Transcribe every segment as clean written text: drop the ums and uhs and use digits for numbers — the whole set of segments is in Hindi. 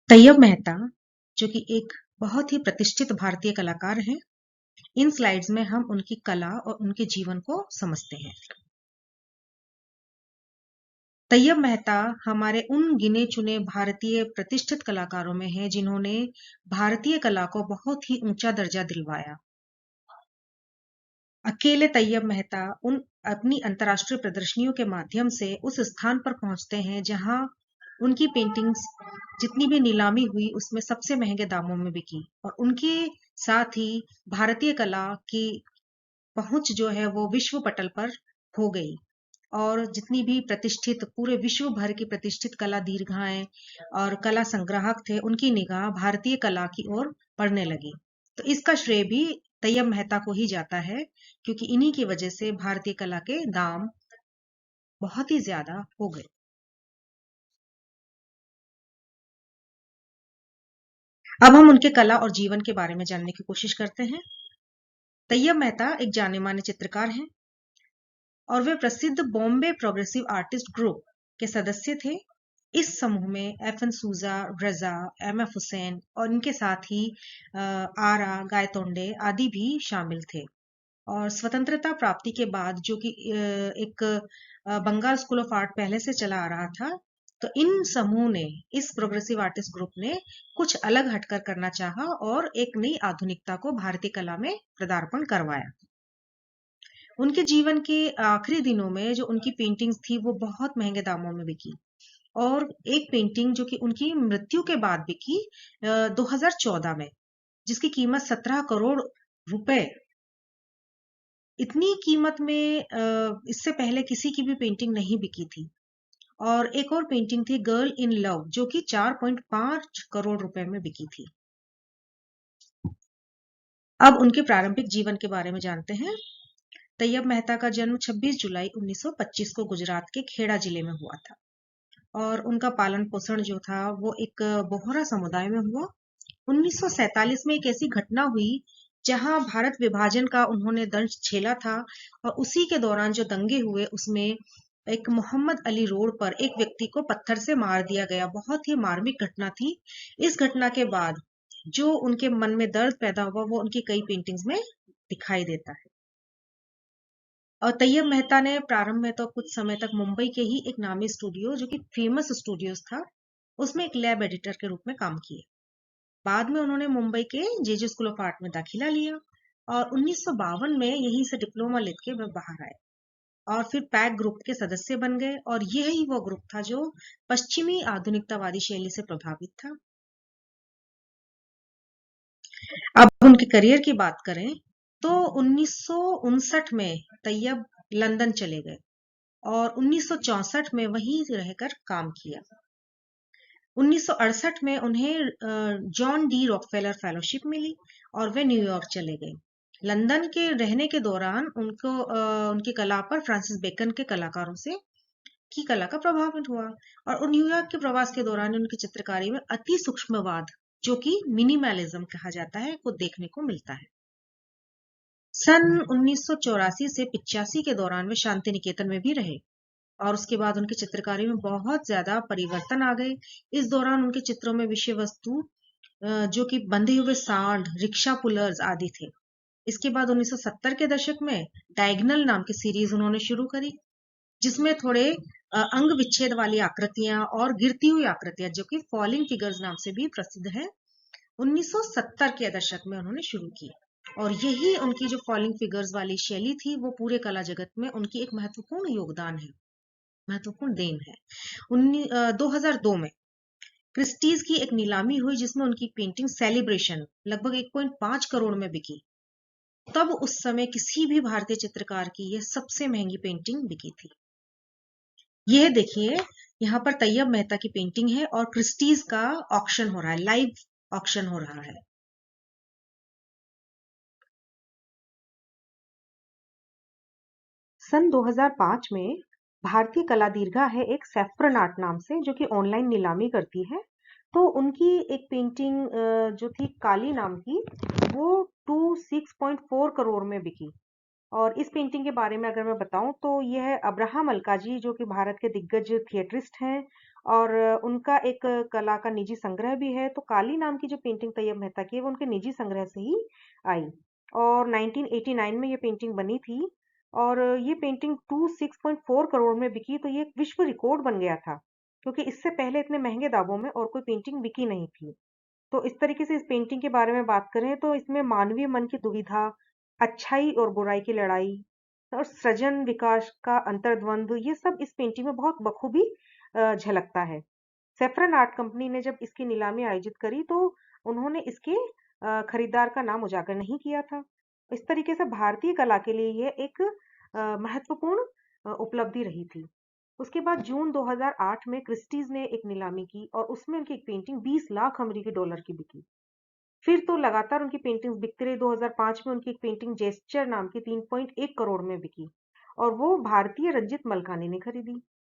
तैयब मेहता, जो कि एक बहुत ही प्रतिष्ठित भारतीय कलाकार हैं, इन स्लाइड्स में हम उनकी कला और उनके जीवन को समझते हैं। तैयब मेहता हमारे उन गिने चुने भारतीय प्रतिष्ठित कलाकारों में हैं जिन्होंने भारतीय कला को बहुत ही ऊंचा दर्जा दिलवाया। अकेले तैयब मेहता उन अपनी अंतर्राष्ट्रीय प्रदर्शनियों के माध्यम से उस स्थान पर पहुंचते हैं जहां उनकी पेंटिंग्स जितनी भी नीलामी हुई उसमें सबसे महंगे दामों में बिकी, और उनके साथ ही भारतीय कला की पहुंच जो है वो विश्व पटल पर हो गई, और जितनी भी प्रतिष्ठित पूरे विश्व भर की प्रतिष्ठित कला दीर्घाएं और कला संग्राहक थे उनकी निगाह भारतीय कला की ओर पड़ने लगी। तो इसका श्रेय भी तैयब मेहता को ही जाता है, क्योंकि इन्हीं की वजह से भारतीय कला के दाम बहुत ही ज्यादा हो गए। अब हम उनके कला और जीवन के बारे में जानने की कोशिश करते हैं। तैयब मेहता एक जाने माने चित्रकार हैं और वे प्रसिद्ध बॉम्बे प्रोग्रेसिव आर्टिस्ट ग्रुप के सदस्य थे। इस समूह में एफ एन सूजा, रजा, एम एफ हुसैन और इनके साथ ही आरा गायतोंडे आदि भी शामिल थे। और स्वतंत्रता प्राप्ति के बाद जो कि एक बंगाल स्कूल ऑफ आर्ट पहले से चला आ रहा था, तो इन समूह ने, इस प्रोग्रेसिव आर्टिस्ट ग्रुप ने कुछ अलग हटकर करना चाहा और एक नई आधुनिकता को भारतीय कला में पदार्पण करवाया। उनके जीवन के आखिरी दिनों में जो उनकी पेंटिंग्स थी वो बहुत महंगे दामों में बिकी, और एक पेंटिंग जो कि उनकी मृत्यु के बाद बिकी 2014 में, जिसकी कीमत 17 करोड़ रुपए, इतनी कीमत में इससे पहले किसी की भी पेंटिंग नहीं बिकी थी। और एक और पेंटिंग थी गर्ल इन लव, जो कि 4.5 करोड़ रुपए में बिकी थी। अब उनके प्रारंभिक जीवन के बारे में जानते हैं। तैयब मेहता का जन्म 26 जुलाई 1925 को गुजरात के खेड़ा जिले में हुआ था, और उनका पालन पोषण जो था वो एक बोहरा समुदाय में हुआ। 1947 में एक ऐसी घटना हुई जहां भारत विभाजन का उन्होंने दंश झेला था, और उसी के दौरान जो दंगे हुए उसमें एक मोहम्मद अली रोड पर एक व्यक्ति को पत्थर से मार दिया गया। बहुत ही मार्मिक घटना थी। इस घटना के बाद जो उनके मन में दर्द पैदा हुआ वो उनकी कई पेंटिंग्स में दिखाई देता है। और तैयब मेहता ने प्रारंभ में तो कुछ समय तक मुंबई के ही एक नामी स्टूडियो जो कि फेमस स्टूडियोज था उसमें एक लैब एडिटर के रूप में काम किए। बाद में उन्होंने मुंबई के जेजे स्कूल ऑफ आर्ट में दाखिला लिया, और 1952 में यहीं से डिप्लोमा लेके वे बाहर आए और फिर पैक ग्रुप के सदस्य बन गए, और यही वो ग्रुप था जो पश्चिमी आधुनिकतावादी शैली से प्रभावित था। अब उनके करियर की बात करें तो 1959 में तैयब लंदन चले गए और 1964 में वहीं रहकर काम किया। 1968 में उन्हें जॉन डी रॉकफेलर फेलोशिप मिली और वे न्यूयॉर्क चले गए। लंदन के रहने के दौरान उनकी कला पर फ्रांसिस बेकन के कलाकारों से की कला का प्रभावित हुआ, और न्यूयॉर्क के प्रवास के दौरान उनकी चित्रकारी में अति सूक्ष्मवाद, जो कि मिनिमलिज्म कहा जाता है, को देखने को मिलता है। सन 1984 से 85 के दौरान वे शांति निकेतन में भी रहे, और उसके बाद उनकी चित्रकारी में बहुत ज्यादा परिवर्तन आ गए। इस दौरान उनके चित्रों में विषय वस्तु जो कि बंधे हुए सांड, रिक्शा पुलर्स आदि थे। इसके बाद 1970 के दशक में डायगनल नाम की सीरीज उन्होंने शुरू करी, जिसमें थोड़े अंग विच्छेद वाली आकृतियां और गिरती हुई आकृतियां जो कि फॉलिंग फिगर्स नाम से भी प्रसिद्ध है, 1970 के दशक में उन्होंने शुरू की। और यही उनकी जो फॉलिंग फिगर्स वाली शैली थी वो पूरे कला जगत में उनकी एक महत्वपूर्ण योगदान है, महत्वपूर्ण देन है। 2002 में क्रिस्टीज की एक नीलामी हुई जिसमें उनकी पेंटिंग सेलिब्रेशन लगभग 1.5 करोड़ में बिकी। तब उस समय किसी भी भारतीय चित्रकार की यह सबसे महंगी पेंटिंग बिकी थी। यह देखिए, यहाँ पर तैयब मेहता की पेंटिंग है और क्रिस्टीज का ऑक्शन हो रहा है, लाइव ऑक्शन हो रहा है। सन 2005 में भारतीय कला दीर्घा है एक सैफ्रन आर्ट नाम से, जो कि ऑनलाइन नीलामी करती है। तो उनकी एक पेंटिंग जो थी काली नाम की, वो 26.4 करोड़ में बिकी। और इस पेंटिंग के बारे में अगर मैं बताऊं तो यह अब्राहम अल्काजी, जो कि भारत के दिग्गज थिएटरिस्ट हैं और उनका एक कला का निजी संग्रह भी है। तो काली नाम की जो पेंटिंग तैयब मेहता की है वो उनके निजी संग्रह से ही आई, और 1989 में ये पेंटिंग बनी थी। और ये पेंटिंग 26.4 करोड़ में बिकी, तो ये एक विश्व रिकॉर्ड बन गया था, क्योंकि इससे पहले इतने महंगे दामों में और कोई पेंटिंग बिकी नहीं थी। तो इस तरीके से इस पेंटिंग के बारे में बात करें तो इसमें मानवीय मन की दुविधा, अच्छाई और बुराई की लड़ाई और सृजन विकास का अंतर्द्वंद, ये सब इस पेंटिंग में बहुत बखूबी झलकता है। सेफ्रन आर्ट कंपनी ने जब इसकी नीलामी आयोजित करी तो उन्होंने इसके खरीदार का नाम उजागर नहीं किया था। इस तरीके से भारतीय कला के लिए ये एक महत्वपूर्ण उपलब्धि रही थी। उसके बाद जून 2008 में क्रिस्टीज ने एक नीलामी की और उसमें उनकी एक पेंटिंग 20 लाख अमेरिकी डॉलर की बिकी। फिर तो लगातार उनकी पेंटिंग्स बिकती रही। 2005 में उनकी एक पेंटिंग जेस्चर नाम की 3.1 करोड़ में बिकी, और वो भारतीय रंजित मलकानी ने खरीदी।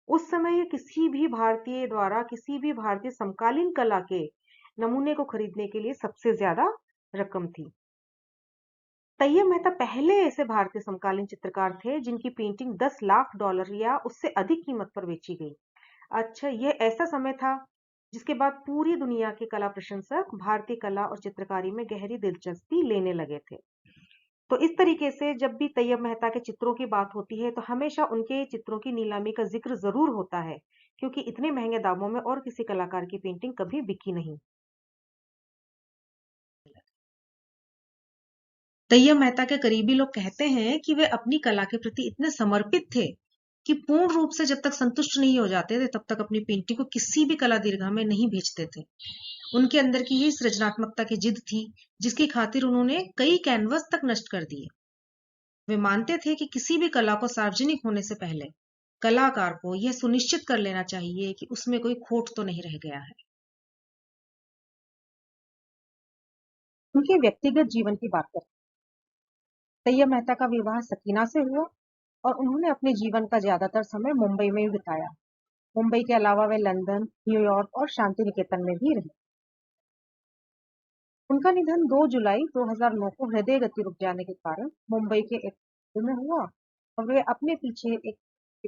उस समय ये किसी भी भारतीय द्वारा किसी भी भारतीय समकालीन कला के नमूने को खरीदने के लिए सबसे ज्यादा रकम थी। तैयब मेहता पहले ऐसे भारतीय समकालीन चित्रकार थे जिनकी पेंटिंग 10 लाख डॉलर या उससे अधिक कीमत पर बेची गई। अच्छा, ये ऐसा समय था जिसके बाद पूरी दुनिया के कला प्रशंसक भारतीय कला और चित्रकारी में गहरी दिलचस्पी लेने लगे थे। तो इस तरीके से जब भी तैयब मेहता के चित्रों की बात होती है तो हमेशा उनके चित्रों की नीलामी का जिक्र जरूर होता है, क्योंकि इतने महंगे दामों में और किसी कलाकार की पेंटिंग कभी बिकी नहीं। तैयब मेहता के करीबी लोग कहते हैं कि वे अपनी कला के प्रति इतने समर्पित थे कि पूर्ण रूप से जब तक संतुष्ट नहीं हो जाते थे तब तक अपनी पेंटिंग को किसी भी कला दीर्घा में नहीं भेजते थे। उनके अंदर की यही सृजनात्मकता की जिद थी जिसकी खातिर उन्होंने कई कैनवस तक नष्ट कर दिए। वे मानते थे कि किसी भी कला को सार्वजनिक होने से पहले कलाकार को यह सुनिश्चित कर लेना चाहिए कि उसमें कोई खोट तो नहीं रह गया है। उनके व्यक्तिगत जीवन की बात करें, तैयब मेहता का विवाह सकीना से हुआ और उन्होंने अपने जीवन का ज्यादातर समय मुंबई में ही बिताया। मुंबई के अलावा वे लंदन, न्यूयॉर्क और शांति निकेतन में भी रहे। उनका निधन 2 जुलाई 2009 को हृदय गति रुक जाने के कारण मुंबई के एक hospital में हुआ, और वे अपने पीछे एक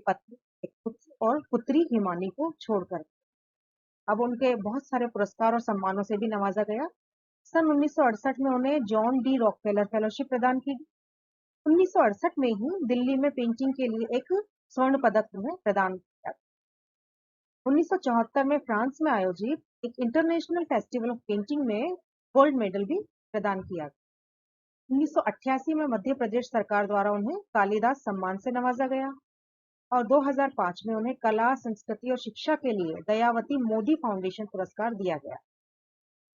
पत्नी, एक पुत्र और पुत्री हिमानी को छोड़कर। अब उनके बहुत सारे पुरस्कार और सम्मानों से भी नवाजा गया। सन 1968 में उन्हें जॉन डी रॉकफेलर फेलोशिप प्रदान की गई। 1968 में ही दिल्ली में पेंटिंग के लिए एक स्वर्ण पदक उन्हें प्रदान किया। 1974 में फ्रांस में आयोजित एक इंटरनेशनल फेस्टिवल ऑफ पेंटिंग में गोल्ड मेडल भी प्रदान किया। 1988 में मध्य प्रदेश सरकार द्वारा उन्हें कालिदास सम्मान से नवाजा गया, और 2005 में उन्हें कला, संस्कृति और शिक्षा के लिए दयावती मोदी फाउंडेशन पुरस्कार दिया गया।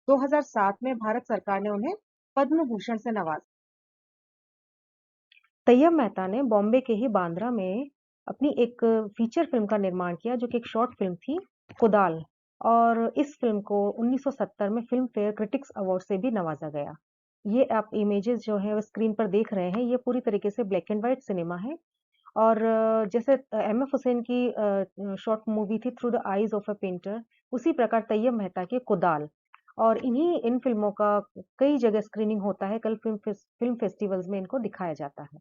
2007 में भारत सरकार ने उन्हें पद्म भूषण से नवाजा। तैयब मेहता ने बॉम्बे के ही बांद्रा में अपनी एक फीचर फिल्म का निर्माण किया जो कि एक शॉर्ट फिल्म थी, कुदाल। और इस फिल्म को 1970 में फिल्म फेयर क्रिटिक्स अवार्ड से भी नवाजा गया। ये आप इमेजेस जो है वो स्क्रीन पर देख रहे हैं, ये पूरी तरीके से ब्लैक एंड व्हाइट सिनेमा है। और जैसे एम एफ हुसैन की शॉर्ट मूवी थी through the eyes of a painter, उसी प्रकार तैयब मेहता की कुदाल। और इन फिल्मों का कई जगह स्क्रीनिंग होता है, कल फिल्म फेस्टिवल्स में इनको दिखाया जाता है।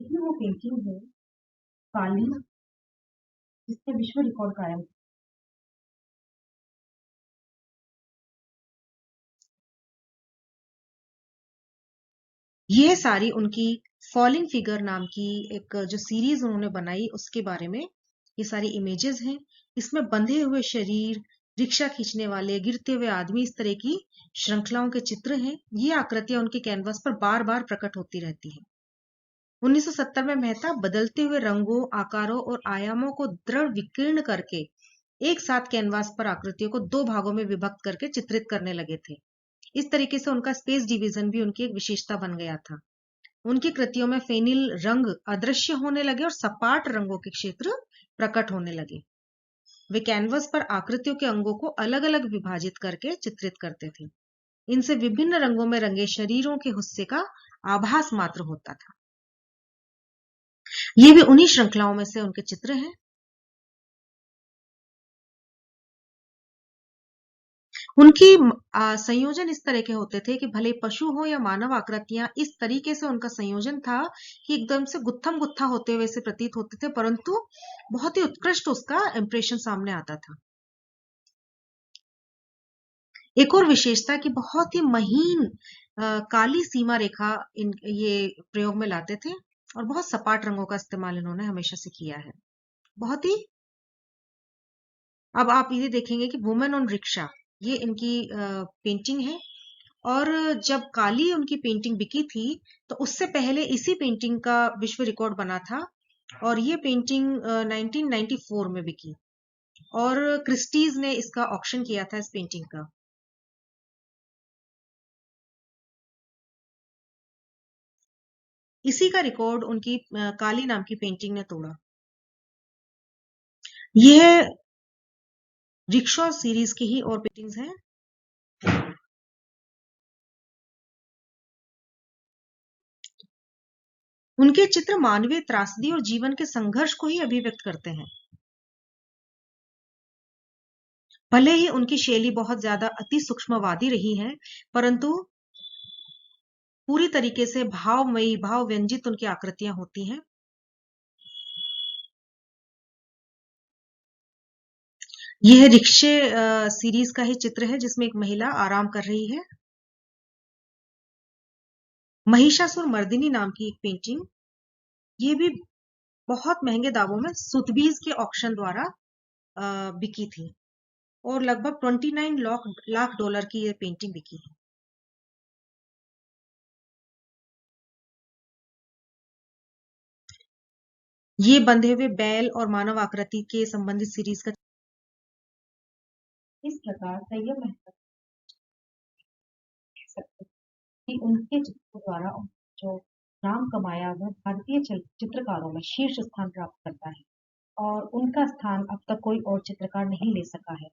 इसमें वो पेंटिंग है काली, जिसने विश्व रिकॉर्ड कायम किया। ये सारी उनकी फॉलिंग फिगर नाम की एक जो सीरीज उन्होंने बनाई उसके बारे में ये सारी इमेजेस हैं। इसमें बंधे हुए शरीर, रिक्शा खींचने वाले, गिरते हुए आदमी, इस तरह की श्रृंखलाओं के चित्र हैं। ये आकृतियां उनके कैनवस पर बार बार प्रकट होती रहती हैं। 1970 में मेहता बदलते हुए रंगों, आकारों और आयामों को दृढ़ विकीर्ण करके एक साथ कैनवास पर आकृतियों को दो भागों में विभक्त करके चित्रित करने लगे थे। इस तरीके से उनका स्पेस डिवीजन भी उनकी एक विशेषता बन गया था। उनकी कृतियों में फेनिल रंग अदृश्य होने लगे और सपाट रंगों के क्षेत्र प्रकट होने लगे। वे कैनवस पर आकृतियों के अंगों को अलग अलग विभाजित करके चित्रित करते थे। इनसे विभिन्न रंगों में रंगे शरीरों के हिस्से का आभास मात्र होता था। ये भी उन्हीं श्रृंखलाओं में से उनके चित्र हैं। उनकी संयोजन इस तरह के होते थे कि भले पशु हो या मानव आकृतियां, इस तरीके से उनका संयोजन था कि एकदम से गुत्थम गुत्था होते हुए से प्रतीत होते थे, परंतु बहुत ही उत्कृष्ट उसका इंप्रेशन सामने आता था। एक और विशेषता कि बहुत ही महीन काली सीमा रेखा ये प्रयोग में लाते थे और बहुत सपाट रंगों का इस्तेमाल इन्होंने हमेशा से किया है। बहुत ही अब आप ये देखेंगे कि वुमेन ऑन रिक्शा, ये इनकी पेंटिंग है। और जब काली उनकी पेंटिंग बिकी थी, तो उससे पहले इसी पेंटिंग का विश्व रिकॉर्ड बना था और ये पेंटिंग 1994 में बिकी और क्रिस्टीज ने इसका ऑक्शन किया था इस पेंटिंग का। इसी का रिकॉर्ड उनकी काली नाम की पेंटिंग ने तोड़ा। यह रिक्शा सीरीज की ही और पेंटिंग्स हैं। उनके चित्र मानवीय त्रासदी और जीवन के संघर्ष को ही अभिव्यक्त करते हैं। भले ही उनकी शैली बहुत ज्यादा अति सूक्ष्मवादी रही है, परंतु पूरी तरीके से भावमयी, भाव व्यंजित उनकी आकृतियां होती हैं। यह रिक्शे सीरीज का ही चित्र है जिसमें एक महिला आराम कर रही है। महिषासुर मर्दिनी नाम की एक पेंटिंग, ये भी बहुत महंगे दामों में सुथबीज के ऑक्शन द्वारा बिकी थी और लगभग 29 लाख डॉलर की ये पेंटिंग बिकी है। ये बंधे हुए बैल और मानव आकृति के संबंधित सीरीज का इस प्रकार संयम महत्व कह सकते हैं कि उनके चित्रों द्वारा जो नाम कमाया वह भारतीय चित्रकारों में शीर्ष स्थान प्राप्त करता है और उनका स्थान अब तक कोई और चित्रकार नहीं ले सका है।